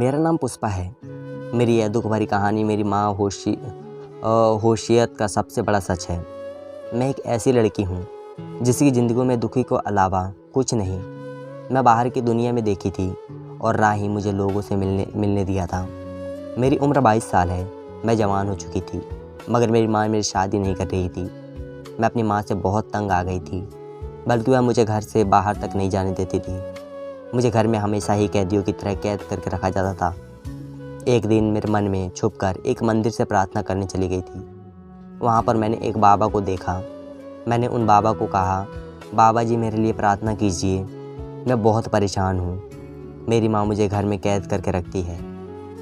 मेरा नाम पुष्पा है। मेरी यह दुख भरी कहानी मेरी माँ होशियत का सबसे बड़ा सच है। मैं एक ऐसी लड़की हूँ जिसकी ज़िंदगी में दुखी को अलावा कुछ नहीं मैं बाहर की दुनिया में देखी थी और ना ही मुझे लोगों से मिलने दिया था। मेरी उम्र 22 साल है। मैं जवान हो चुकी थी, मगर मेरी माँ मेरी शादी नहीं कर रही थी। मैं अपनी माँ से बहुत तंग आ गई थी, बल्कि वह मुझे घर से बाहर तक नहीं जाने देती थी। मुझे घर में हमेशा ही कैदियों की तरह कैद करके रखा जाता था। एक दिन मेरे मन में छुपकर एक मंदिर से प्रार्थना करने चली गई थी। वहाँ पर मैंने एक बाबा को देखा। मैंने उन बाबा को कहा, बाबा जी मेरे लिए प्रार्थना कीजिए, मैं बहुत परेशान हूँ। मेरी माँ मुझे घर में कैद करके रखती है,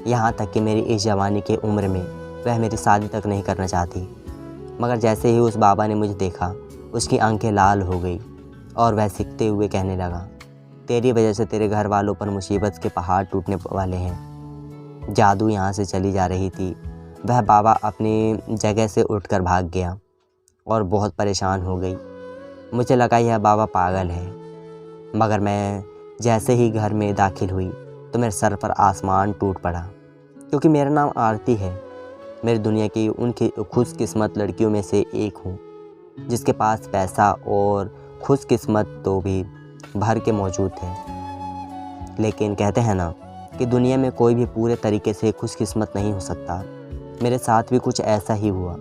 यहाँ तक कि मेरी इस जवानी की उम्र में वह मेरी शादी तक नहीं करना चाहती। मगर जैसे ही उस बाबा ने मुझे देखा, उसकी आंखें लाल हो गई और वह सिकते हुए कहने लगा, तेरी वजह से तेरे घर वालों पर मुसीबत के पहाड़ टूटने वाले हैं। जादू यहाँ से चली जा रही थी। वह बाबा अपनी जगह से उठकर भाग गया और बहुत परेशान हो गई। मुझे लगा यह बाबा पागल है। मगर मैं जैसे ही घर में दाखिल हुई तो मेरे सर पर आसमान टूट पड़ा, क्योंकि मेरा नाम आरती है। मेरी दुनिया की उनकी खुशकिस्मत लड़कियों में से एक हूँ, जिसके पास पैसा और खुशकिस्मत तो भी भर के मौजूद थे। लेकिन कहते हैं ना कि दुनिया में कोई भी पूरे तरीके से खुशकिस्मत नहीं हो सकता। मेरे साथ भी कुछ ऐसा ही हुआ।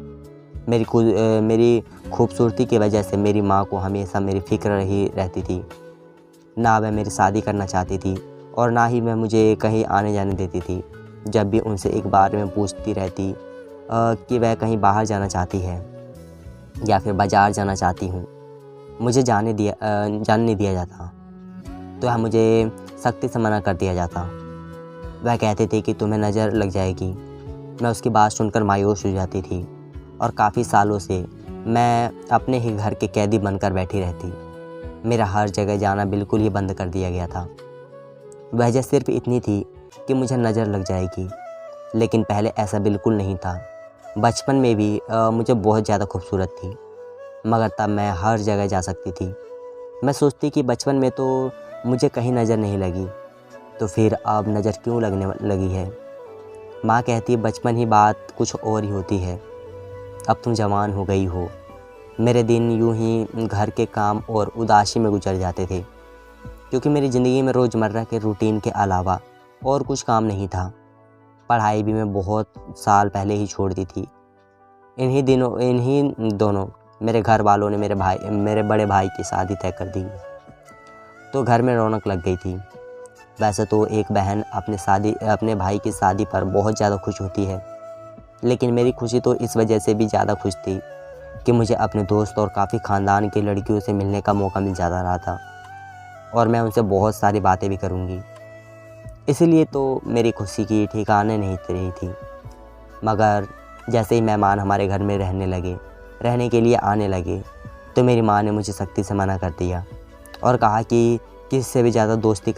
मेरी खूबसूरती की वजह से मेरी माँ को हमेशा मेरी फिक्र रहती थी। ना वह मेरी शादी करना चाहती थी और ना ही वह मुझे कहीं आने जाने देती थी। जब भी उनसे एक बार में पूछती रहती कि वह कहीं बाहर जाना चाहती है या फिर बाज़ार जाना चाहती हूँ, मुझे जाने नहीं दिया जाता, तो वह मुझे सख्ती से मना कर दिया जाता। वह कहते थे कि तुम्हें नज़र लग जाएगी। मैं उसकी बात सुनकर मायूस हो जाती थी और काफ़ी सालों से मैं अपने ही घर के कैदी बनकर बैठी रहती। मेरा हर जगह जाना बिल्कुल ही बंद कर दिया गया था। वजह सिर्फ इतनी थी कि मुझे नज़र लग जाएगी, लेकिन पहले ऐसा बिल्कुल नहीं था। बचपन में भी मुझे बहुत ज़्यादा खूबसूरत थी, मगर तब मैं हर जगह जा सकती थी। मैं सोचती कि बचपन में तो मुझे कहीं नज़र नहीं लगी, तो फिर अब नज़र क्यों लगने लगी है। माँ कहती बचपन ही बात कुछ और ही होती है, अब तुम जवान हो गई हो। मेरे दिन यूं ही घर के काम और उदासी में गुजर जाते थे, क्योंकि मेरी ज़िंदगी में रोज़मर्रा के रूटीन के अलावा और कुछ काम नहीं था। पढ़ाई भी मैं बहुत साल पहले ही छोड़ दी थी। इन्हीं दोनों मेरे घर वालों ने मेरे बड़े भाई की शादी तय कर दी, तो घर में रौनक लग गई थी। वैसे तो एक बहन अपने भाई की शादी पर बहुत ज़्यादा खुश होती है, लेकिन मेरी खुशी तो इस वजह से भी ज़्यादा खुश थी कि मुझे अपने दोस्त और काफ़ी ख़ानदान की लड़कियों से मिलने का मौका मिल जाता रहा था और मैं उनसे बहुत सारी बातें भी करूँगी। इसीलिए तो मेरी खुशी की ठिकाने नहीं रही थी। मगर जैसे ही मेहमान हमारे घर में रहने के लिए आने लगे, तो मेरी माँ ने मुझे सख्ती से मना कर दिया और कहा कि किसी से भी ज़्यादा दोस्ती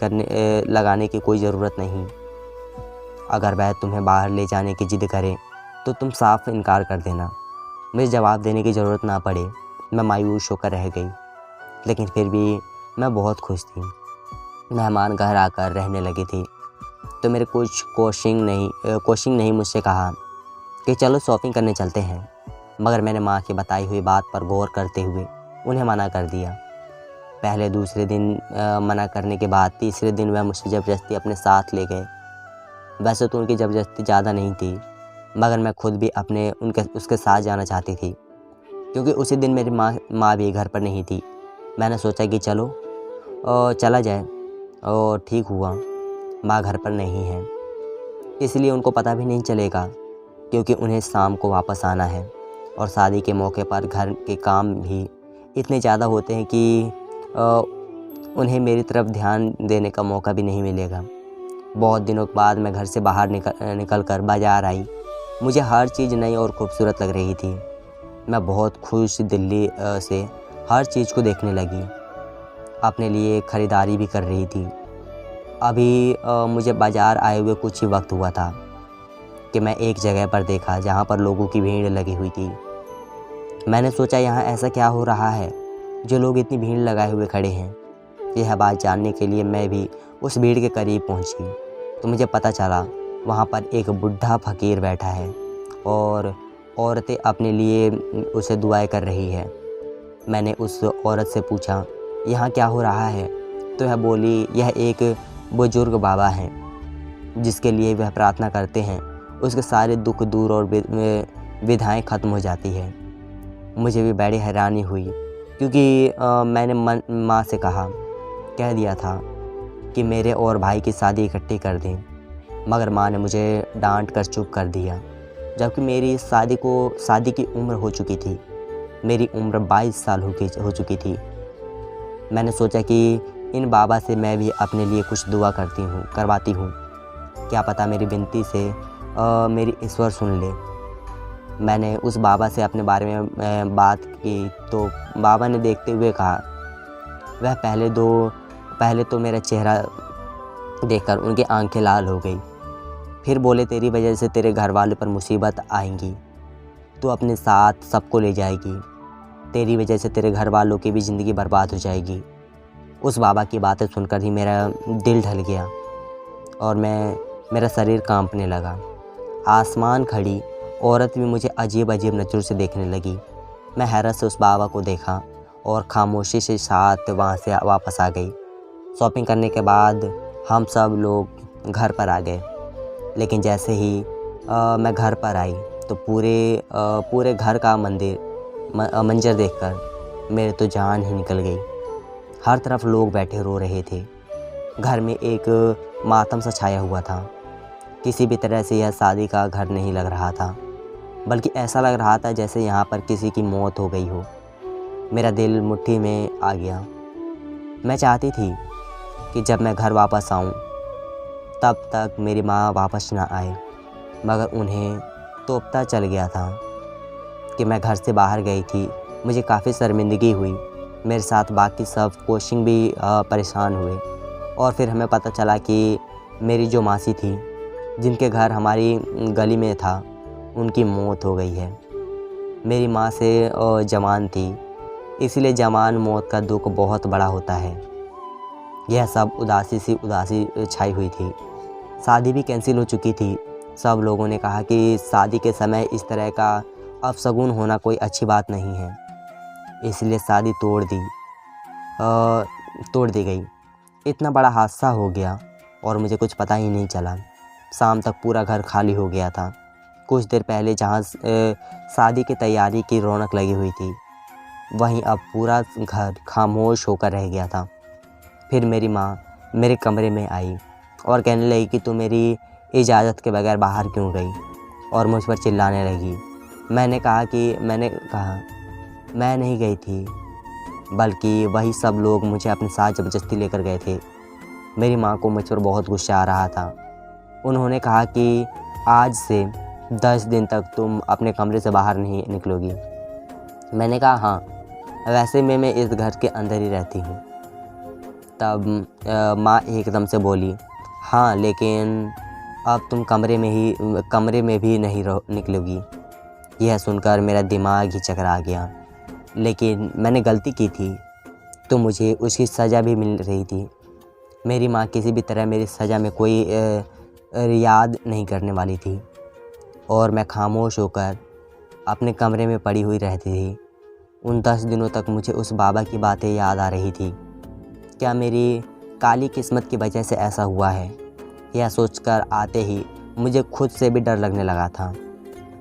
लगाने की कोई ज़रूरत नहीं। अगर वह तुम्हें बाहर ले जाने की ज़िद करे तो तुम साफ इनकार कर देना। मुझे जवाब देने की ज़रूरत ना पड़े। मैं मायूस होकर रह गई, लेकिन फिर भी मैं बहुत खुश थी। मेहमान घर आकर रहने लगी थी, तो मेरे कुछ कोशिंग नहीं मुझसे कहा कि चलो शॉपिंग करने चलते हैं। मगर मैंने माँ की बताई हुई बात पर गौर करते हुए उन्हें मना कर दिया। पहले दूसरे दिन मना करने के बाद तीसरे दिन वह मुझसे ज़बरदस्ती अपने साथ ले गए। वैसे तो उनकी ज़बरदस्ती ज़्यादा नहीं थी, मगर मैं खुद भी उसके साथ जाना चाहती थी, क्योंकि उसी दिन मेरी माँ भी घर पर नहीं थी। मैंने सोचा कि चलो चला जाए, और ठीक हुआ माँ घर पर नहीं है, इसलिए उनको पता भी नहीं चलेगा, क्योंकि उन्हें शाम को वापस आना है और शादी के मौके पर घर के काम भी इतने ज़्यादा होते हैं कि उन्हें मेरी तरफ ध्यान देने का मौका भी नहीं मिलेगा। बहुत दिनों के बाद मैं घर से बाहर निकल कर बाज़ार आई। मुझे हर चीज़ नई और खूबसूरत लग रही थी। मैं बहुत खुश दिल्ली से हर चीज़ को देखने लगी, अपने लिए ख़रीदारी भी कर रही थी। अभी मुझे बाज़ार आए हुए कुछ ही वक्त हुआ था कि मैं एक जगह पर देखा जहाँ पर लोगों की भीड़ लगी हुई थी। मैंने सोचा यहाँ ऐसा क्या हो रहा है जो लोग इतनी भीड़ लगाए हुए खड़े हैं। यह बात जानने के लिए मैं भी उस भीड़ के करीब पहुँची। तो मुझे पता चला वहाँ पर एक बुढ़ा फ़कीर बैठा है और औरतें अपने लिए उसे दुआएं कर रही है। मैंने उस औरत से पूछा, यहाँ क्या हो रहा है? तो वह बोली, यह एक बुजुर्ग बाबा हैं जिसके लिए वह प्रार्थना करते हैं, उसके सारे दुख दूर और विधाएँ ख़त्म हो जाती है। मुझे भी बड़ी हैरानी हुई क्योंकि मैंने माँ से कह दिया था कि मेरे और भाई की शादी इकट्ठी कर दें, मगर माँ ने मुझे डांट कर चुप कर दिया। जबकि मेरी शादी की उम्र हो चुकी थी। मेरी उम्र 22 साल हो चुकी थी। मैंने सोचा कि इन बाबा से मैं भी अपने लिए कुछ दुआ करवाती हूँ। क्या पता मेरी विनती से मेरी ईश्वर सुन ले। मैंने उस बाबा से अपने बारे में बात की तो बाबा ने देखते हुए कहा, वह पहले तो मेरा चेहरा देखकर उनकी आंखें लाल हो गई। फिर बोले, तेरी वजह से तेरे घर वालों पर मुसीबत आएंगी, तू अपने साथ सबको ले जाएगी, तेरी वजह से तेरे घर वालों की भी ज़िंदगी बर्बाद हो जाएगी। उस बाबा की बातें सुनकर ही मेरा दिल ढल गया और मेरा शरीर कांपने लगा। आसमान खड़ी औरत भी मुझे अजीब अजीब नज़रों से देखने लगी। मैं हैरत से उस बाबा को देखा और खामोशी से साथ वहाँ से वापस आ गई। शॉपिंग करने के बाद हम सब लोग घर पर आ गए, लेकिन जैसे ही मैं घर पर आई तो पूरे घर का मंजर देखकर मेरे तो जान ही निकल गई। हर तरफ लोग बैठे रो रहे थे। घर में एक मातम सा छाया हुआ था। किसी भी तरह से यह शादी का घर नहीं लग रहा था, बल्कि ऐसा लग रहा था जैसे यहाँ पर किसी की मौत हो गई हो। मेरा दिल मुट्ठी में आ गया। मैं चाहती थी कि जब मैं घर वापस आऊँ तब तक मेरी माँ वापस ना आए, मगर उन्हें तोपता चल गया था कि मैं घर से बाहर गई थी। मुझे काफ़ी शर्मिंदगी हुई। मेरे साथ बाकी सब कोचिंग भी परेशान हुए और फिर हमें पता चला कि मेरी जो मासी थी, जिनके घर हमारी गली में था, उनकी मौत हो गई है। मेरी माँ से जवान थी, इसलिए जवान मौत का दुख बहुत बड़ा होता है। यह सब उदासी छाई हुई थी। शादी भी कैंसिल हो चुकी थी। सब लोगों ने कहा कि शादी के समय इस तरह का अपशगुन होना कोई अच्छी बात नहीं है, इसलिए शादी तोड़ दी गई। इतना बड़ा हादसा हो गया और मुझे कुछ पता ही नहीं चला। शाम तक पूरा घर खाली हो गया था। कुछ देर पहले जहाँ शादी की तैयारी की रौनक लगी हुई थी, वहीं अब पूरा घर खामोश होकर रह गया था। फिर मेरी माँ मेरे कमरे में आई और कहने लगी कि तू मेरी इजाज़त के बगैर बाहर क्यों गई, और मुझ पर चिल्लाने लगी। मैंने कहा मैं नहीं गई थी, बल्कि वही सब लोग मुझे अपने साथ ज़बरदस्ती लेकर गए थे। मेरी माँ को मुझ पर बहुत गुस्सा आ रहा था। उन्होंने कहा कि आज से 10 दिन तक तुम अपने कमरे से बाहर नहीं निकलोगी। मैंने कहा हाँ, वैसे मैं इस घर के अंदर ही रहती हूँ। तब माँ एकदम से बोली, हाँ लेकिन अब तुम कमरे में भी नहीं निकलोगी। यह सुनकर मेरा दिमाग ही चकरा गया। लेकिन मैंने गलती की थी तो मुझे उसकी सज़ा भी मिल रही थी। मेरी माँ किसी भी तरह मेरी सज़ा में कोई याद नहीं करने वाली थी और मैं खामोश होकर अपने कमरे में पड़ी हुई रहती थी। उन 10 दिनों तक मुझे उस बाबा की बातें याद आ रही थी। क्या मेरी काली किस्मत की वजह से ऐसा हुआ है? यह सोचकर आते ही मुझे खुद से भी डर लगने लगा था।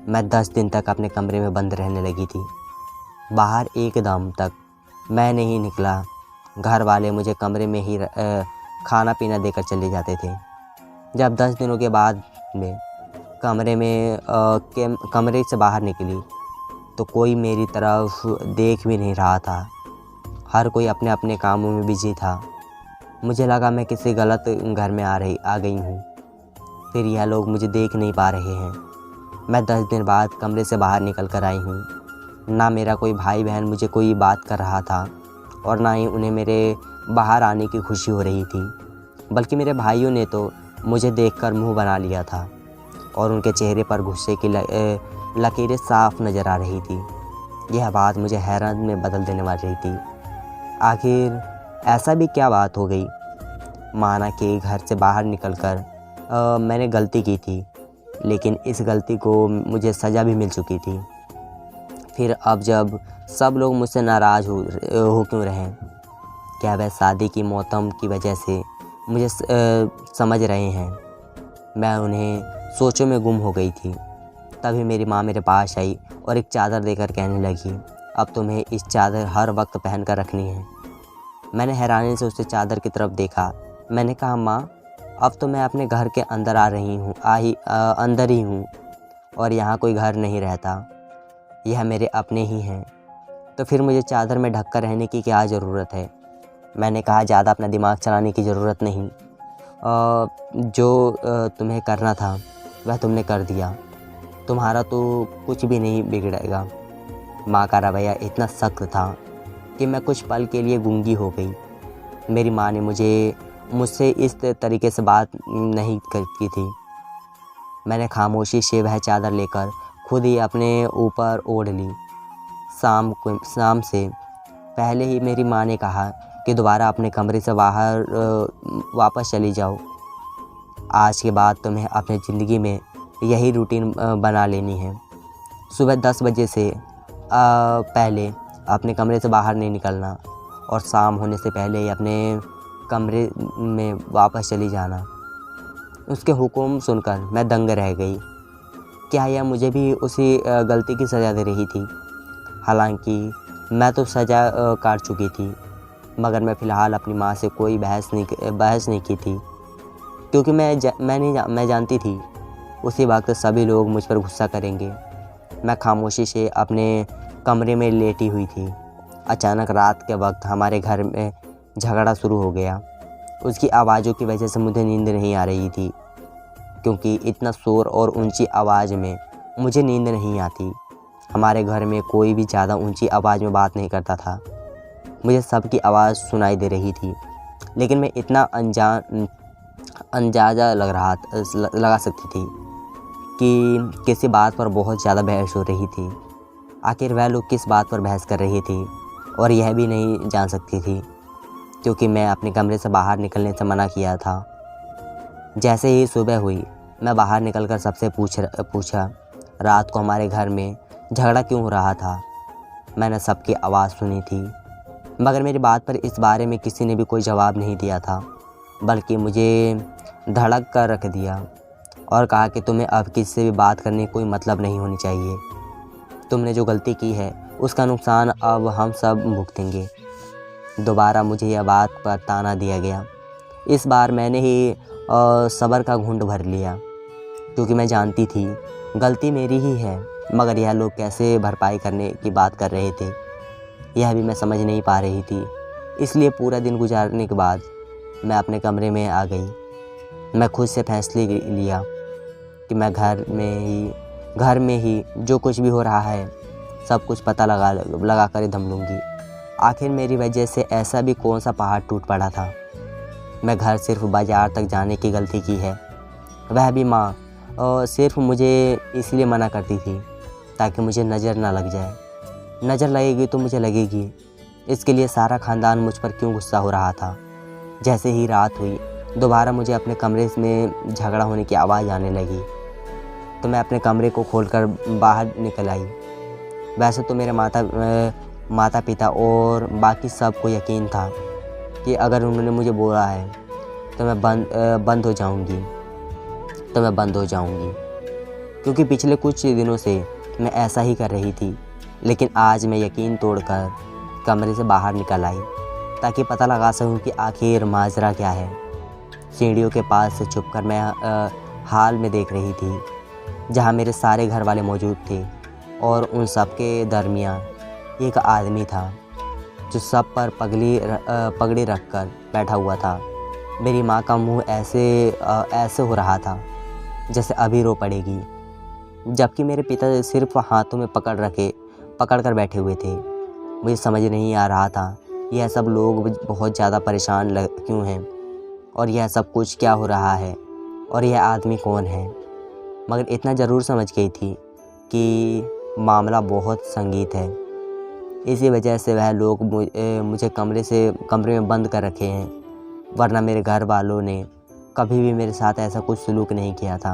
मैं 10 दिन तक अपने कमरे में बंद रहने लगी थी। बाहर एकदम तक मैं नहीं निकला। घर वाले मुझे कमरे में ही खाना पीना देकर चले जाते थे। जब 10 दिनों के बाद में कमरे से बाहर निकली तो कोई मेरी तरफ देख भी नहीं रहा था। हर कोई अपने अपने कामों में बिजी था। मुझे लगा मैं किसी गलत घर में आ गई हूँ। फिर यह लोग मुझे देख नहीं पा रहे हैं। मैं 10 दिन बाद कमरे से बाहर निकल कर आई हूँ। ना मेरा कोई भाई बहन मुझे कोई बात कर रहा था और ना ही उन्हें मेरे बाहर आने की खुशी हो रही थी, बल्कि मेरे भाइयों ने तो मुझे देखकर मुंह बना लिया था और उनके चेहरे पर गुस्से की लकीरें साफ नज़र आ रही थी। यह बात मुझे हैरान में बदल देने वाली थी। आखिर ऐसा भी क्या बात हो गई? माना कि घर से बाहर निकलकर मैंने गलती की थी, लेकिन इस गलती को मुझे सज़ा भी मिल चुकी थी। फिर अब जब सब लोग मुझसे नाराज़ हो क्यों रहे हैं? क्या वह शादी की मौसम की वजह से मुझे समझ रहे हैं? मैं उन्हें सोचों में गुम हो गई थी। तभी मेरी माँ मेरे पास आई और एक चादर देकर कहने लगी, अब तुम्हें इस चादर हर वक्त पहन कर रखनी है। मैंने हैरानी से उससे चादर की तरफ देखा। मैंने कहा, माँ, अब तो मैं अपने घर के अंदर अंदर ही हूँ और यहाँ कोई घर नहीं रहता, यह मेरे अपने ही हैं, तो फिर मुझे चादर में ढक कर रहने की क्या ज़रूरत है? मैंने कहा, ज़्यादा अपना दिमाग चलाने की ज़रूरत नहीं। जो तुम्हें करना था वह तुमने कर दिया, तुम्हारा तो कुछ भी नहीं बिगड़ेगा। माँ का रवैया इतना सख्त था कि मैं कुछ पल के लिए गूंगी हो गई। मेरी माँ ने मुझसे इस तरीके से बात नहीं की थी। मैंने खामोशी से वह चादर लेकर खुद ही अपने ऊपर ओढ़ ली। शाम से पहले ही मेरी माँ ने कहा कि दोबारा अपने कमरे से बाहर वापस चली जाओ। आज के बाद तुम्हें अपनी ज़िंदगी में यही रूटीन बना लेनी है। सुबह 10 बजे से पहले अपने कमरे से बाहर नहीं निकलना और शाम होने से पहले ही अपने कमरे में वापस चली जाना। उसके हुक्म सुनकर मैं दंग रह गई। क्या यह मुझे भी उसी गलती की सज़ा दे रही थी? हालांकि मैं तो सज़ा काट चुकी थी, मगर मैं फ़िलहाल अपनी माँ से कोई बहस नहीं की थी, क्योंकि मैं जानती थी उसी वक्त सभी लोग मुझ पर गुस्सा करेंगे। मैं खामोशी से अपने कमरे में लेटी हुई थी। अचानक रात के वक्त हमारे घर में झगड़ा शुरू हो गया। उसकी आवाज़ों की वजह से मुझे नींद नहीं आ रही थी, क्योंकि इतना शोर और ऊंची आवाज़ में मुझे नींद नहीं आती। हमारे घर में कोई भी ज़्यादा ऊंची आवाज़ में बात नहीं करता था। मुझे सबकी आवाज़ सुनाई दे रही थी, लेकिन मैं इतना अंदाज़ा लगा सकती थी कि किसी बात पर बहुत ज़्यादा बहस हो रही थी। आखिर वह लोग किस बात पर बहस कर रही थी और यह भी नहीं जान सकती थी, क्योंकि मैं अपने कमरे से बाहर निकलने से मना किया था। जैसे ही सुबह हुई, मैं बाहर निकलकर सबसे पूछा रात को हमारे घर में झगड़ा क्यों हो रहा था। मैंने सबकी आवाज़ सुनी थी, मगर मेरी बात पर इस बारे में किसी ने भी कोई जवाब नहीं दिया था, बल्कि मुझे धड़क कर रख दिया और कहा कि तुम्हें अब किसी से भी बात करने कोई मतलब नहीं होनी चाहिए। तुमने जो गलती की है उसका नुकसान अब हम सब भुगतेंगे। दोबारा मुझे यह बात पर ताना दिया गया। इस बार मैंने ही सब्र का घूंट भर लिया, क्योंकि मैं जानती थी गलती मेरी ही है, मगर यह लोग कैसे भरपाई करने की बात कर रहे थे यह भी मैं समझ नहीं पा रही थी। इसलिए पूरा दिन गुजारने के बाद मैं अपने कमरे में आ गई। मैं खुद से फैसले लिया कि मैं घर में ही जो कुछ भी हो रहा है सब कुछ पता लगा कर दम लूँगी। आखिर मेरी वजह से ऐसा भी कौन सा पहाड़ टूट पड़ा था। मैं घर सिर्फ बाज़ार तक जाने की गलती की है, वह भी माँ सिर्फ मुझे इसलिए मना करती थी ताकि मुझे नज़र ना लग जाए। नज़र लगेगी तो मुझे लगेगी, इसके लिए सारा ख़ानदान मुझ पर क्यों गुस्सा हो रहा था। जैसे ही रात हुई, दोबारा मुझे अपने कमरे में झगड़ा होने की आवाज़ आने लगी, तो मैं अपने कमरे को खोलकर बाहर निकल आई। वैसे तो मेरे माता पिता और बाकी सबको यकीन था कि अगर उन्होंने मुझे बोला है तो मैं बंद हो जाऊंगी, क्योंकि पिछले कुछ दिनों से मैं ऐसा ही कर रही थी। लेकिन आज मैं यकीन तोड़कर कमरे से बाहर निकल आई ताकि पता लगा सकूं कि आखिर माजरा क्या है। सीढ़ियों के पास से छुपकर मैं हाल में देख रही थी, जहां मेरे सारे घर वाले मौजूद थे, और उन सब के दरमियान एक आदमी था जो सब पर पगड़ी रखकर बैठा हुआ था। मेरी माँ का मुंह ऐसे हो रहा था जैसे अभी रो पड़ेगी, जबकि मेरे पिता सिर्फ हाथों में पकड़ कर बैठे हुए थे। मुझे समझ नहीं आ रहा था यह सब लोग बहुत ज़्यादा परेशान क्यों हैं और यह सब कुछ क्या हो रहा है और यह आदमी कौन है। मगर इतना ज़रूर समझ गई थी कि मामला बहुत संगीन है। इसी वजह से वह लोग मुझे कमरे में बंद कर रखे हैं, वरना मेरे घर वालों ने कभी भी मेरे साथ ऐसा कुछ सलूक नहीं किया था।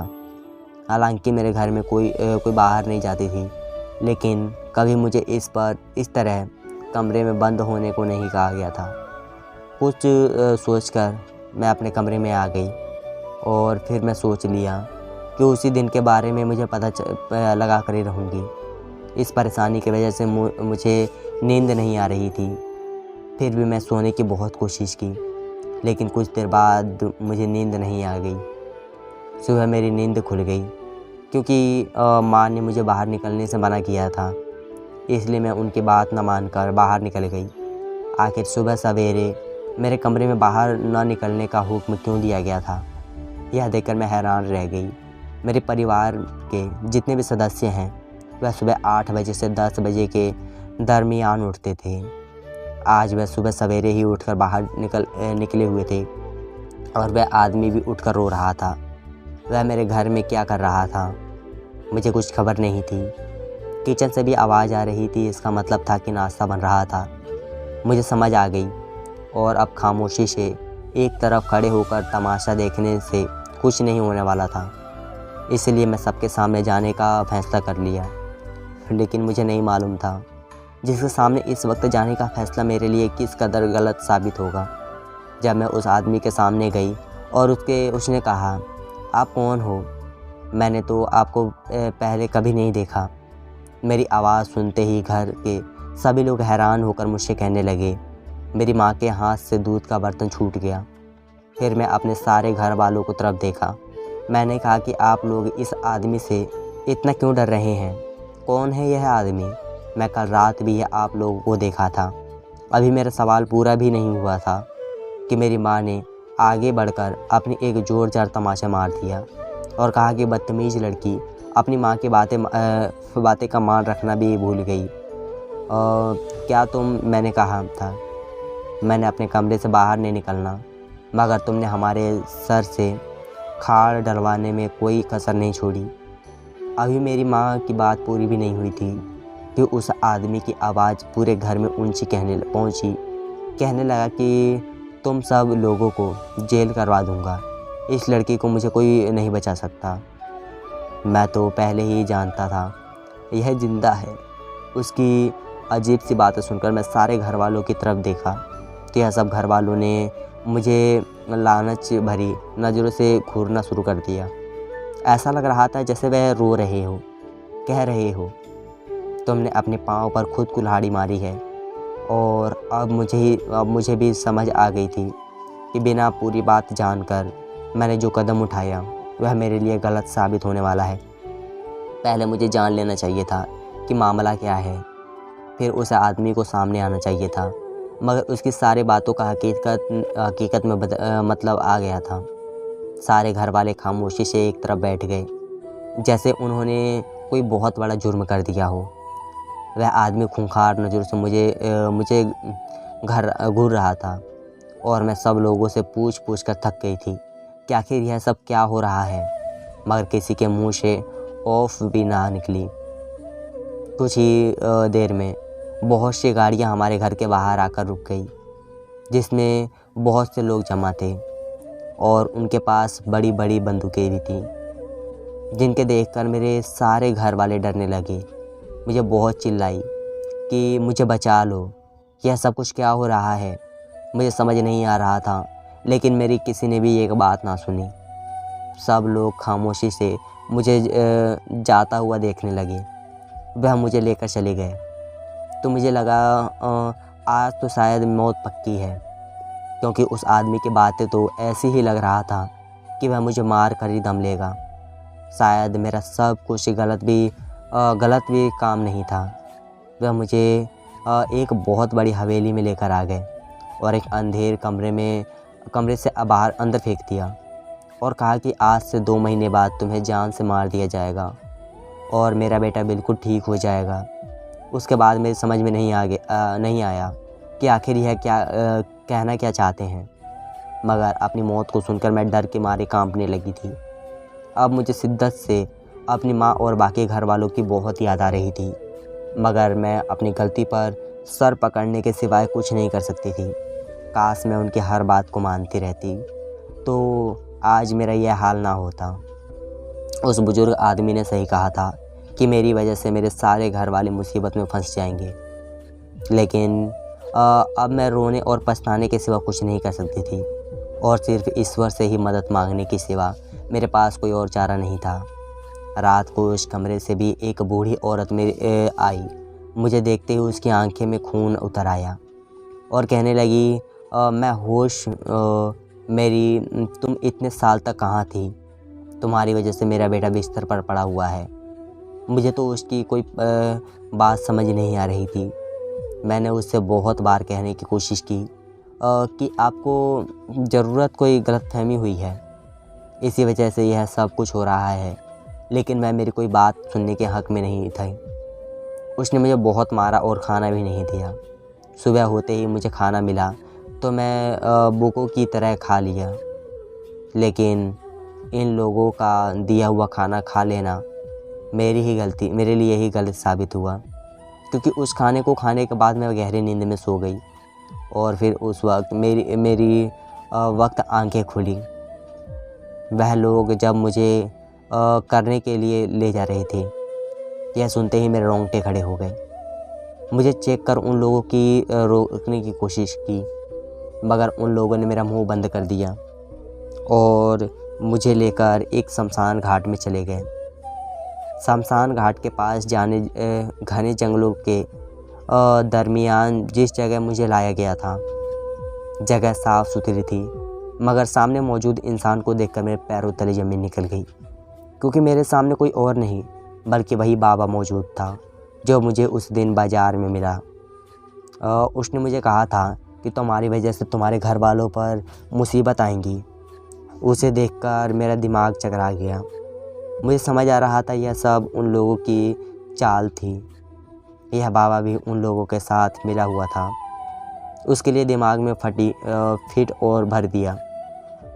हालांकि मेरे घर में कोई बाहर नहीं जाती थी, लेकिन कभी मुझे इस तरह कमरे में बंद होने को नहीं कहा गया था। कुछ सोचकर मैं अपने कमरे में आ गई और फिर मैं सोच लिया कि उसी दिन के बारे में मुझे पता लगा कर ही रहूँगी। इस परेशानी की वजह से मुझे नींद नहीं आ रही थी। फिर भी मैं सोने की बहुत कोशिश की, लेकिन कुछ देर बाद मुझे नींद नहीं आ गई। सुबह मेरी नींद खुल गई क्योंकि माँ ने मुझे बाहर निकलने से मना किया था, इसलिए मैं उनकी बात न मानकर बाहर निकल गई। आखिर सुबह सवेरे मेरे कमरे में बाहर न निकलने का हुक्म क्यों दिया गया था, यह देखकर मैं हैरान रह गई। मेरे परिवार के जितने भी सदस्य हैं वह सुबह 8 बजे से 10 बजे के दरमियान उठते थे। आज वह सुबह सवेरे ही उठकर बाहर निकले हुए थे और वह आदमी भी उठकर रो रहा था। वह मेरे घर में क्या कर रहा था मुझे कुछ खबर नहीं थी। किचन से भी आवाज़ आ रही थी, इसका मतलब था कि नाश्ता बन रहा था। मुझे समझ आ गई और अब खामोशी से एक तरफ खड़े होकर तमाशा देखने से कुछ नहीं होने वाला था। इसलिए मैं सबके सामने जाने का फ़ैसला कर लिया, लेकिन मुझे नहीं मालूम था जिसके सामने इस वक्त जाने का फ़ैसला मेरे लिए किस कदर गलत साबित होगा। जब मैं उस आदमी के सामने गई और उसने कहा, आप कौन हो? मैंने तो आपको पहले कभी नहीं देखा। मेरी आवाज़ सुनते ही घर के सभी लोग हैरान होकर मुझसे कहने लगे। मेरी माँ के हाथ से दूध का बर्तन छूट गया। फिर मैं अपने सारे घर वालों को तरफ देखा। मैंने कहा कि आप लोग इस आदमी से इतना क्यों डर रहे हैं? कौन है यह आदमी? मैं कल रात भी आप लोगों को देखा था। अभी मेरा सवाल पूरा भी नहीं हुआ था कि मेरी माँ ने आगे बढ़कर अपनी एक ज़ोरदार तमाचा मार दिया और कहा कि बदतमीज़ लड़की अपनी माँ की बातें का मान रखना भी भूल गई। क्या मैंने कहा था मैंने अपने कमरे से बाहर नहीं निकलना, मगर तुमने हमारे सर से खाड़ डलवाने में कोई कसर नहीं छोड़ी। अभी मेरी माँ की बात पूरी भी नहीं हुई थी कि उस आदमी की आवाज़ पूरे घर में ऊंची कहने लगा कि तुम सब लोगों को जेल करवा दूंगा। इस लड़की को मुझे कोई नहीं बचा सकता। मैं तो पहले ही जानता था यह जिंदा है। उसकी अजीब सी बातें सुनकर मैं सारे घर वालों की तरफ देखा तो यह सब घर वालों ने मुझे लानत भरी नज़रों से घूरना शुरू कर दिया। ऐसा लग रहा था जैसे वह रो रहे हो, कह रहे हो, तुमने अपने पाँव पर खुद कुल्हाड़ी मारी है। और अब मुझे भी समझ आ गई थी कि बिना पूरी बात जानकर मैंने जो कदम उठाया वह मेरे लिए गलत साबित होने वाला है। पहले मुझे जान लेना चाहिए था कि मामला क्या है, फिर उस आदमी को सामने आना चाहिए था, मगर उसकी सारी बातों का हकीकत में मतलब आ गया था। सारे घर वाले खामोशी से एक तरफ बैठ गए, जैसे उन्होंने कोई बहुत बड़ा जुर्म कर दिया हो। वह आदमी खूंखार नज़रों से मुझे घूर रहा था और मैं सब लोगों से पूछ कर थक गई थी कि आखिर यह सब क्या हो रहा है, मगर किसी के मुंह से ऑफ भी ना निकली। कुछ ही देर में बहुत सी गाड़ियां हमारे घर के बाहर आकर रुक गई, जिसमें बहुत से लोग जमा थे और उनके पास बड़ी बड़ी बंदूकें भी थीं, जिनके देखकर मेरे सारे घर वाले डरने लगे। मुझे बहुत चिल्लाई कि मुझे बचा लो, यह सब कुछ क्या हो रहा है। मुझे समझ नहीं आ रहा था, लेकिन मेरी किसी ने भी एक बात ना सुनी। सब लोग खामोशी से मुझे जाता हुआ देखने लगे। वह मुझे लेकर चले गए तो मुझे लगा आज तो शायद मौत पक्की है, क्योंकि उस आदमी की बातें तो ऐसी ही लग रहा था कि वह मुझे मार कर ही दम लेगा। शायद मेरा सब कुछ गलत भी काम नहीं था। वह मुझे एक बहुत बड़ी हवेली में लेकर आ गए और एक अंधेर कमरे से बाहर अंदर फेंक दिया और कहा कि आज से 2 महीने बाद तुम्हें जान से मार दिया जाएगा और मेरा बेटा बिल्कुल ठीक हो जाएगा। उसके बाद मेरी समझ में नहीं आया कि आखिर यह कहना क्या चाहते हैं, मगर अपनी मौत को सुनकर मैं डर के मारे कांपने लगी थी। अब मुझे शिद्दत से अपनी माँ और बाकी घर वालों की बहुत याद आ रही थी, मगर मैं अपनी गलती पर सर पकड़ने के सिवाय कुछ नहीं कर सकती थी। काश मैं उनकी हर बात को मानती रहती तो आज मेरा यह हाल ना होता। उस बुज़ुर्ग आदमी ने सही कहा था कि मेरी वजह से मेरे सारे घर वाले मुसीबत में फंस जाएंगे। लेकिन अब मैं रोने और पछताने के सिवा कुछ नहीं कर सकती थी, और सिर्फ ईश्वर से ही मदद मांगने के सिवा मेरे पास कोई और चारा नहीं था। रात को उस कमरे से भी एक बूढ़ी औरत मेरी आई। मुझे देखते ही उसकी आंखें में खून उतर आया और कहने लगी, मैं होश मेरी, तुम इतने साल तक कहाँ थी? तुम्हारी वजह से मेरा बेटा बिस्तर पर पड़ा हुआ है। मुझे तो उसकी कोई बात समझ नहीं आ रही थी। मैंने उससे बहुत बार कहने की कोशिश की कि आपको ज़रूरत कोई गलतफहमी हुई है, इसी वजह से यह सब कुछ हो रहा है। लेकिन मैं मेरी कोई बात सुनने के हक़ में नहीं थी। उसने मुझे बहुत मारा और खाना भी नहीं दिया। सुबह होते ही मुझे खाना मिला तो मैं बुकों की तरह खा लिया। लेकिन इन लोगों का दिया हुआ खाना खा लेना मेरे लिए ही गलत साबित हुआ, क्योंकि उस खाने को खाने के बाद मैं गहरी नींद में सो गई और फिर उस वक्त मेरी वक्त आंखें खुली। वह लोग जब मुझे करने के लिए ले जा रहे थे, यह सुनते ही मेरे रोंगटे खड़े हो गए। मुझे चेक कर उन लोगों की रोकने की कोशिश की, मगर उन लोगों ने मेरा मुंह बंद कर दिया और मुझे लेकर एक शमशान घाट में चले गए। शमशान घाट के पास जाने घने जंगलों के दरमियान जिस जगह मुझे लाया गया था, जगह साफ़ सुथरी थी, मगर सामने मौजूद इंसान को देखकर मेरे पैरों तले ज़मीन निकल गई, क्योंकि मेरे सामने कोई और नहीं बल्कि वही बाबा मौजूद था जो मुझे उस दिन बाज़ार में मिला। उसने मुझे कहा था कि तुम्हारी वजह से तुम्हारे घर वालों पर मुसीबत आएंगी। उसे देखकर मेरा दिमाग चकरा गया। मुझे समझ आ रहा था यह सब उन लोगों की चाल थी। यह बाबा भी उन लोगों के साथ मिला हुआ था। उसके लिए दिमाग में फिट और भर दिया।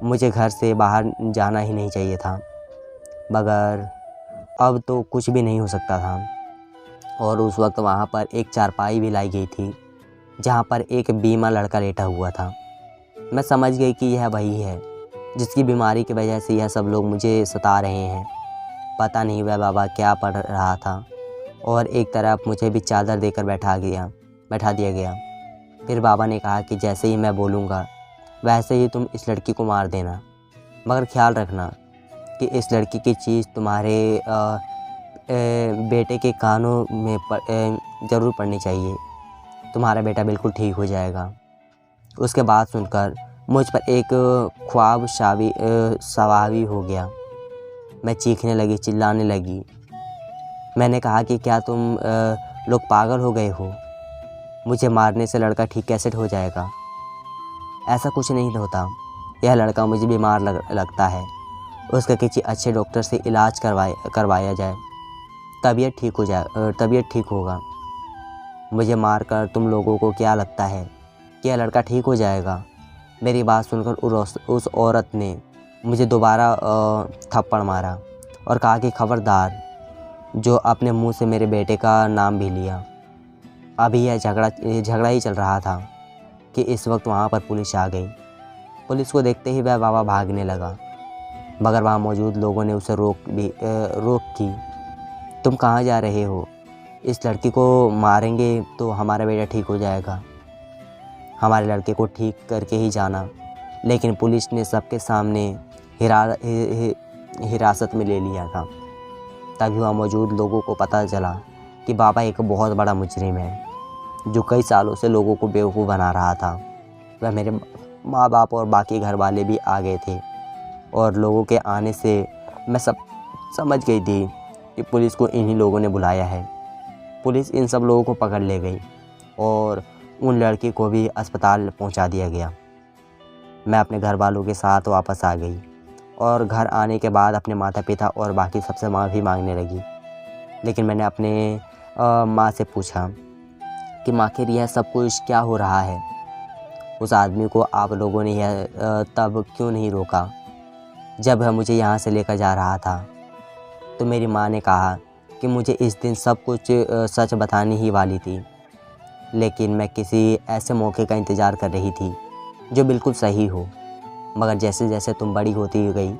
मुझे घर से बाहर जाना ही नहीं चाहिए था, मगर अब तो कुछ भी नहीं हो सकता था। और उस वक्त वहाँ पर एक चारपाई भी लाई गई थी जहाँ पर एक बीमा लड़का लेटा हुआ था। मैं समझ गई कि यह वही है जिसकी बीमारी की वजह से यह सब लोग मुझे सता रहे हैं। पता नहीं वह बाबा क्या पढ़ रहा था, और एक तरफ मुझे भी चादर देकर बैठा दिया गया। फिर बाबा ने कहा कि जैसे ही मैं बोलूँगा वैसे ही तुम इस लड़की को मार देना, मगर ख्याल रखना कि इस लड़की की चीज़ तुम्हारे बेटे के कानों में ज़रूर पड़नी चाहिए। तुम्हारा बेटा बिल्कुल ठीक हो जाएगा। उसके बाद सुनकर मुझ पर एक ख्वाब सवारी हो गया। मैं चीखने लगी, चिल्लाने लगी। मैंने कहा कि क्या तुम लोग पागल हो गए हो? मुझे मारने से लड़का ठीक कैसे हो जाएगा? ऐसा कुछ नहीं होता। यह लड़का मुझे बीमार लगता है। उसका किसी अच्छे डॉक्टर से इलाज करवाया जाए, तबीयत ठीक होगा। मुझे मारकर तुम लोगों को क्या लगता है कि यह लड़का ठीक हो जाएगा? मेरी बात सुनकर उस औरत ने मुझे दोबारा थप्पड़ मारा और कहा कि खबरदार, जो अपने मुंह से मेरे बेटे का नाम भी लिया। अभी यह झगड़ा ही चल रहा था कि इस वक्त वहाँ पर पुलिस आ गई। पुलिस को देखते ही वह बाबा भागने लगा, मगर वहाँ मौजूद लोगों ने उसे रोक की। तुम कहाँ जा रहे हो? इस लड़की को मारेंगे तो हमारा बेटा ठीक हो जाएगा। हमारे लड़के को ठीक करके ही जाना। लेकिन पुलिस ने सबके सामने हिरासत में ले लिया था। तभी वहाँ मौजूद लोगों को पता चला कि बाबा एक बहुत बड़ा मुजरिम है जो कई सालों से लोगों को बेवकूफ़ बना रहा था। वह मेरे माँ बाप और बाकी घर वाले भी आ गए थे, और लोगों के आने से मैं समझ गई थी कि पुलिस को इन्हीं लोगों ने बुलाया है। पुलिस इन सब लोगों को पकड़ ले गई और उन लड़की को भी अस्पताल पहुंचा दिया गया। मैं अपने घर वालों के साथ वापस आ गई और घर आने के बाद अपने माता पिता और बाकी सबसे माफ़ी मांगने लगी। लेकिन मैंने अपने माँ से पूछा कि आखिर यह सब कुछ क्या हो रहा है? उस आदमी को आप लोगों ने यह तब क्यों नहीं रोका जब वह मुझे यहाँ से लेकर जा रहा था? तो मेरी माँ ने कहा कि मुझे इस दिन सब कुछ सच बताने ही वाली थी, लेकिन मैं किसी ऐसे मौके का इंतज़ार कर रही थी जो बिल्कुल सही हो। मगर जैसे जैसे तुम बड़ी होती गई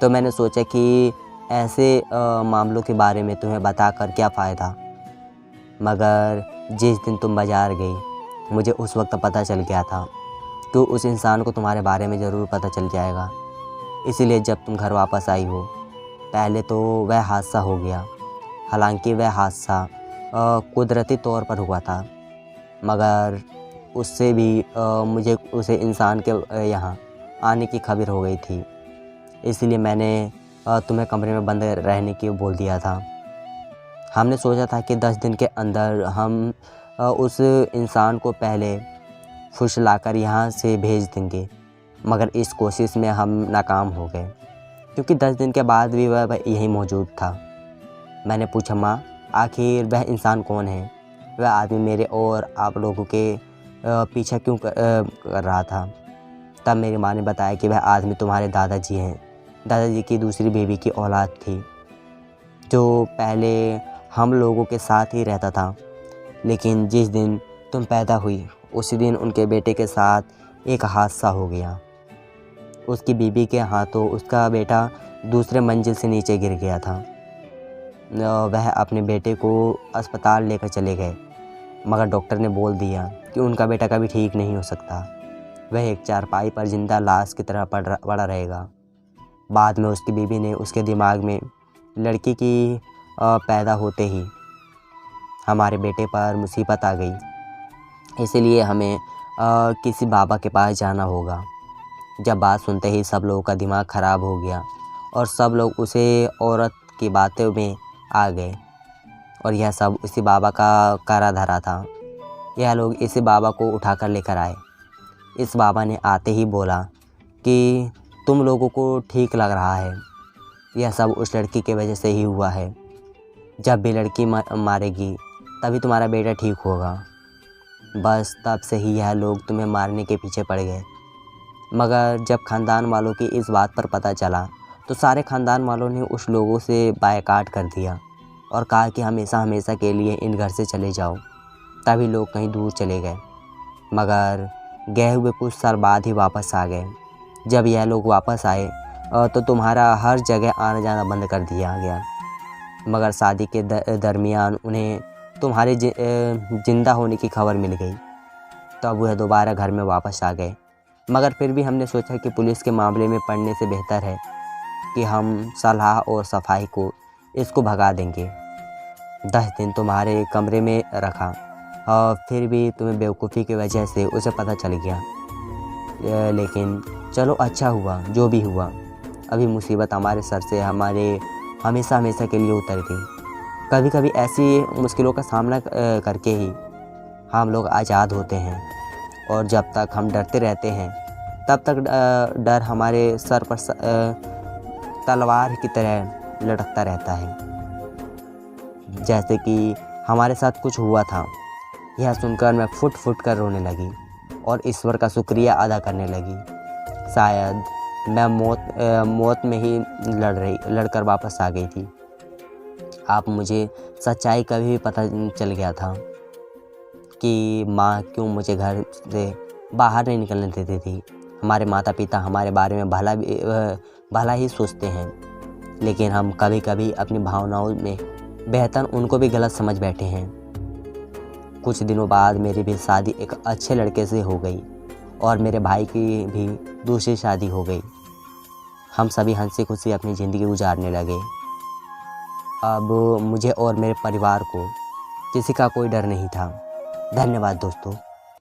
तो मैंने सोचा कि ऐसे मामलों के बारे में तुम्हें बता कर क्या फ़ायदा। मगर जिस दिन तुम बाज़ार गई मुझे उस वक्त पता चल गया था कि उस इंसान को तुम्हारे बारे में ज़रूर पता चल जाएगा। इसीलिए जब तुम घर वापस आई हो, पहले तो वह हादसा हो गया। हालांकि वह हादसा कुदरती तौर पर हुआ था, मगर उससे भी मुझे उसे इंसान के यहाँ आने की खबर हो गई थी। इसलिए मैंने तुम्हें कमरे में बंद रहने की बोल दिया था। हमने सोचा था कि 10 दिन के अंदर हम उस इंसान को पहले फुसलाकर यहाँ से भेज देंगे, मगर इस कोशिश में हम नाकाम हो गए क्योंकि 10 दिन के बाद भी वह यहीं मौजूद था। मैंने पूछा, माँ आखिर वह इंसान कौन है? वह आदमी मेरे और आप लोगों के पीछा क्यों कर रहा था? तब मेरी माँ ने बताया कि वह आदमी तुम्हारे दादाजी हैं। दादाजी की दूसरी बीवी की औलाद थी, जो पहले हम लोगों के साथ ही रहता था, लेकिन जिस दिन तुम पैदा हुई उसी दिन उनके बेटे के साथ एक हादसा हो गया। उसकी बीवी के हाथों उसका बेटा दूसरे मंजिल से नीचे गिर गया था। वह अपने बेटे को अस्पताल लेकर चले गए, मगर डॉक्टर ने बोल दिया कि उनका बेटा कभी ठीक नहीं हो सकता। वह एक चारपाई पर जिंदा लाश की तरह पड़ा रहेगा। बाद में उसकी बीवी ने उसके दिमाग में लड़की की पैदा होते ही हमारे बेटे पर मुसीबत आ गई, इसलिए हमें किसी बाबा के पास जाना होगा। जब बात सुनते ही सब लोगों का दिमाग ख़राब हो गया और सब लोग उसे औरत की बातों में आ गए और यह सब उसी बाबा का करा धरा था। यह लोग इसी बाबा को उठाकर लेकर आए। इस बाबा ने आते ही बोला कि तुम लोगों को ठीक लग रहा है, यह सब उस लड़की की वजह से ही हुआ है। जब भी लड़की मारेगी तभी तुम्हारा बेटा ठीक होगा। बस तब से ही यह लोग तुम्हें मारने के पीछे पड़ गए। मगर जब ख़ानदान वालों की इस बात पर पता चला तो सारे ख़ानदान वालों ने उस लोगों से बायकाट कर दिया और कहा कि हमेशा हमेशा के लिए इन घर से चले जाओ। तभी लोग कहीं दूर चले गए, मगर गए हुए कुछ साल बाद ही वापस आ गए। जब यह लोग वापस आए तो तुम्हारा हर जगह आना जाना बंद कर दिया गया, मगर शादी के दरमियान उन्हें तुम्हारे ज़िंदा होने की खबर मिल गई। तब वह दोबारा घर में वापस आ गए, मगर फिर भी हमने सोचा कि पुलिस के मामले में पड़ने से बेहतर है कि हम सलाह और सफाई को इसको भगा देंगे। 10 दिन तुम्हारे कमरे में रखा और फिर भी तुम्हें बेवकूफ़ी की वजह से उसे पता चल गया। लेकिन चलो अच्छा हुआ जो भी हुआ। अभी मुसीबत हमारे सर से हमेशा हमेशा के लिए उतर गई। कभी कभी ऐसी मुश्किलों का सामना करके ही हम लोग आज़ाद होते हैं, और जब तक हम डरते रहते हैं तब तक डर हमारे सर पर तलवार की तरह लटकता रहता है। जैसे कि हमारे साथ कुछ हुआ था। यह सुनकर मैं फुट फुट कर रोने लगी और ईश्वर का शुक्रिया अदा करने लगी। शायद मैं मौत में ही लड़कर वापस आ गई थी। आप मुझे सच्चाई का भी पता चल गया था कि माँ क्यों मुझे घर से बाहर नहीं निकलने देती थी। हमारे माता पिता हमारे बारे में भला ही सोचते हैं, लेकिन हम कभी कभी अपनी भावनाओं में बेहतर उनको भी गलत समझ बैठे हैं। कुछ दिनों बाद मेरी भी शादी एक अच्छे लड़के से हो गई और मेरे भाई की भी दूसरी शादी हो गई। हम सभी हंसी खुशी अपनी ज़िंदगी गुजारने लगे। अब मुझे और मेरे परिवार को किसी का कोई डर नहीं था। धन्यवाद दोस्तों।